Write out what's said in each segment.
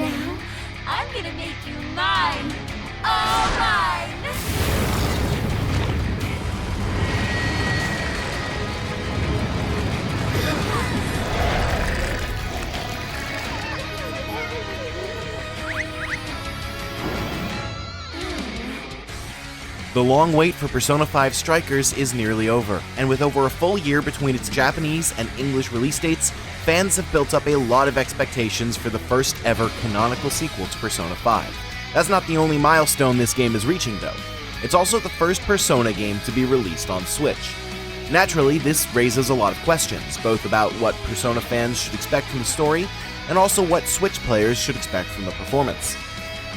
now, I'm gonna make you mine. All mine! The long wait for Persona 5 Strikers is nearly over, and with over a full year between its Japanese and English release dates, fans have built up a lot of expectations for the first ever canonical sequel to Persona 5. That's not the only milestone this game is reaching though. It's also the first Persona game to be released on Switch. Naturally, this raises a lot of questions, both about what Persona fans should expect from the story, and also what Switch players should expect from the performance.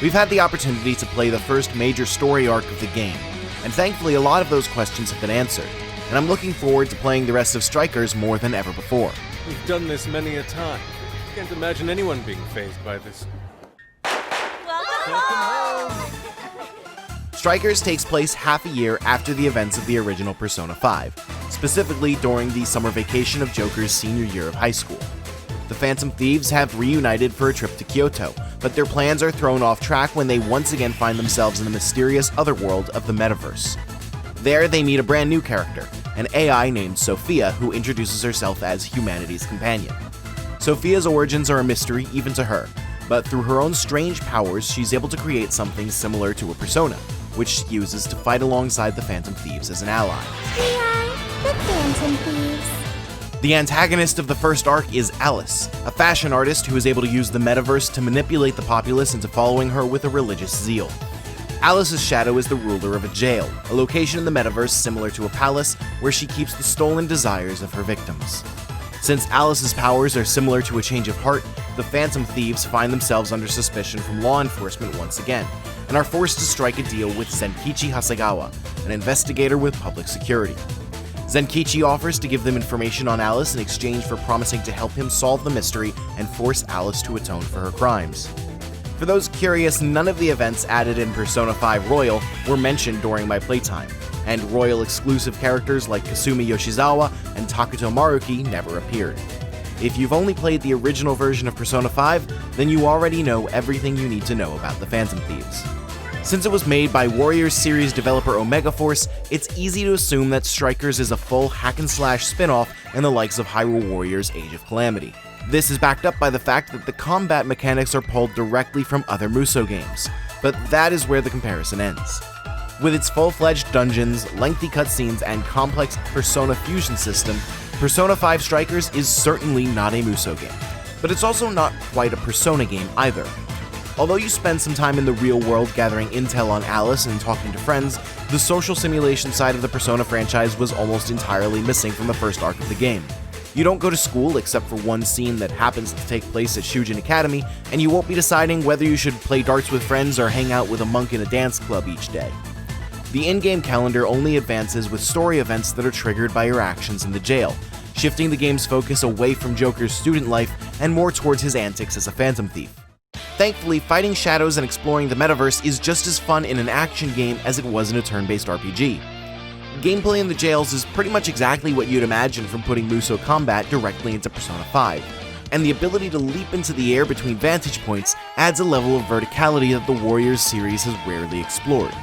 We've had the opportunity to play the first major story arc of the game, and thankfully a lot of those questions have been answered, and I'm looking forward to playing the rest of Strikers more than ever before. We've done this many a time. Can't imagine anyone being fazed by this. Welcome home! Strikers takes place half a year after the events of the original Persona 5, specifically during the summer vacation of Joker's senior year of high school. The Phantom Thieves have reunited for a trip to Kyoto, but their plans are thrown off track when they once again find themselves in the mysterious otherworld of the metaverse. There, they meet a brand new character, an AI named Sophia, who introduces herself as humanity's companion. Sophia's origins are a mystery even to her, but through her own strange powers, she's able to create something similar to a persona, which she uses to fight alongside the Phantom Thieves as an ally. We are the Phantom Thieves. The antagonist of the first arc is Alice, a fashion artist who is able to use the metaverse to manipulate the populace into following her with a religious zeal. Alice's shadow is the ruler of a jail, a location in the metaverse similar to a palace where she keeps the stolen desires of her victims. Since Alice's powers are similar to a change of heart, the Phantom Thieves find themselves under suspicion from law enforcement once again, and are forced to strike a deal with Zenkichi Hasegawa, an investigator with public security. Zenkichi offers to give them information on Alice in exchange for promising to help him solve the mystery and force Alice to atone for her crimes. For those curious, none of the events added in Persona 5 Royal were mentioned during my playtime, and Royal exclusive characters like Kasumi Yoshizawa and Takuto Maruki never appeared. If you've only played the original version of Persona 5, then you already know everything you need to know about the Phantom Thieves. Since it was made by Warriors series developer Omega Force, it's easy to assume that Strikers is a full hack-and-slash spin-off in the likes of Hyrule Warriors Age of Calamity. This is backed up by the fact that the combat mechanics are pulled directly from other Musou games, but that is where the comparison ends. With its full-fledged dungeons, lengthy cutscenes, and complex Persona fusion system, Persona 5 Strikers is certainly not a Musou game, but it's also not quite a Persona game either. Although you spend some time in the real world gathering intel on Alice and talking to friends, the social simulation side of the Persona franchise was almost entirely missing from the first arc of the game. You don't go to school except for one scene that happens to take place at Shujin Academy, and you won't be deciding whether you should play darts with friends or hang out with a monk in a dance club each day. The in-game calendar only advances with story events that are triggered by your actions in the jail, shifting the game's focus away from Joker's student life and more towards his antics as a Phantom Thief. Thankfully, fighting shadows and exploring the metaverse is just as fun in an action game as it was in a turn-based RPG. Gameplay in the jails is pretty much exactly what you'd imagine from putting Musou combat directly into Persona 5, and the ability to leap into the air between vantage points adds a level of verticality that the Warriors series has rarely explored.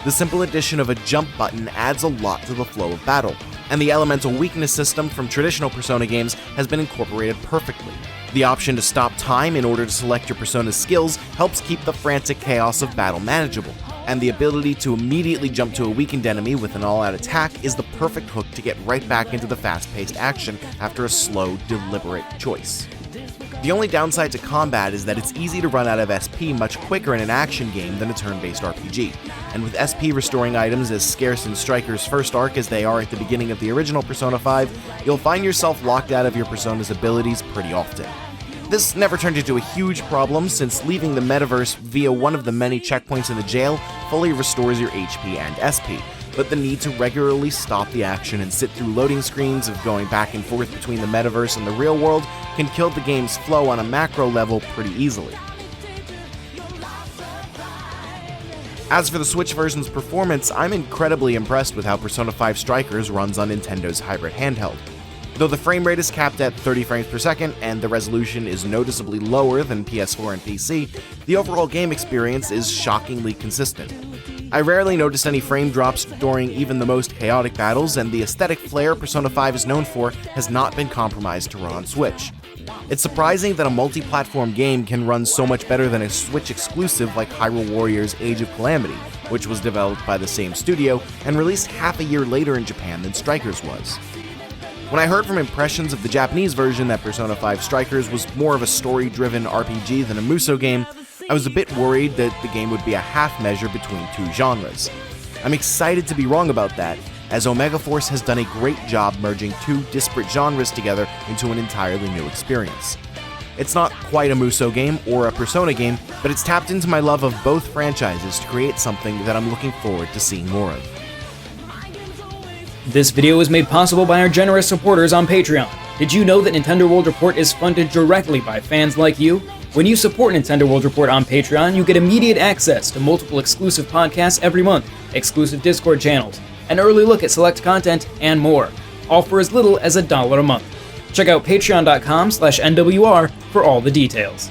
The simple addition of a jump button adds a lot to the flow of battle, and the elemental weakness system from traditional Persona games has been incorporated perfectly. The option to stop time in order to select your Persona's skills helps keep the frantic chaos of battle manageable, and the ability to immediately jump to a weakened enemy with an all-out attack is the perfect hook to get right back into the fast-paced action after a slow, deliberate choice. The only downside to combat is that it's easy to run out of SP much quicker in an action game than a turn-based RPG, and with SP restoring items as scarce in Striker's first arc as they are at the beginning of the original Persona 5, you'll find yourself locked out of your Persona's abilities pretty often. This never turned into a huge problem since leaving the metaverse via one of the many checkpoints in the jail fully restores your HP and SP, but the need to regularly stop the action and sit through loading screens of going back and forth between the metaverse and the real world can kill the game's flow on a macro level pretty easily. As for the Switch version's performance, I'm incredibly impressed with how Persona 5 Strikers runs on Nintendo's hybrid handheld. Though the frame rate is capped at 30 frames per second and the resolution is noticeably lower than PS4 and PC, the overall game experience is shockingly consistent. I rarely noticed any frame drops during even the most chaotic battles, and the aesthetic flair Persona 5 is known for has not been compromised to run on Switch. It's surprising that a multi-platform game can run so much better than a Switch exclusive like Hyrule Warriors Age of Calamity, which was developed by the same studio and released half a year later in Japan than Strikers was. When I heard from impressions of the Japanese version that Persona 5 Strikers was more of a story-driven RPG than a Musou game, I was a bit worried that the game would be a half measure between two genres. I'm excited to be wrong about that, as Omega Force has done a great job merging two disparate genres together into an entirely new experience. It's not quite a Musou game or a Persona game, but it's tapped into my love of both franchises to create something that I'm looking forward to seeing more of. This video was made possible by our generous supporters on Patreon. Did you know that Nintendo World Report is funded directly by fans like you? When you support Nintendo World Report on Patreon, you get immediate access to multiple exclusive podcasts every month, exclusive Discord channels, an early look at select content, and more, all for as little as $1 a month. Check out patreon.com/NWR for all the details.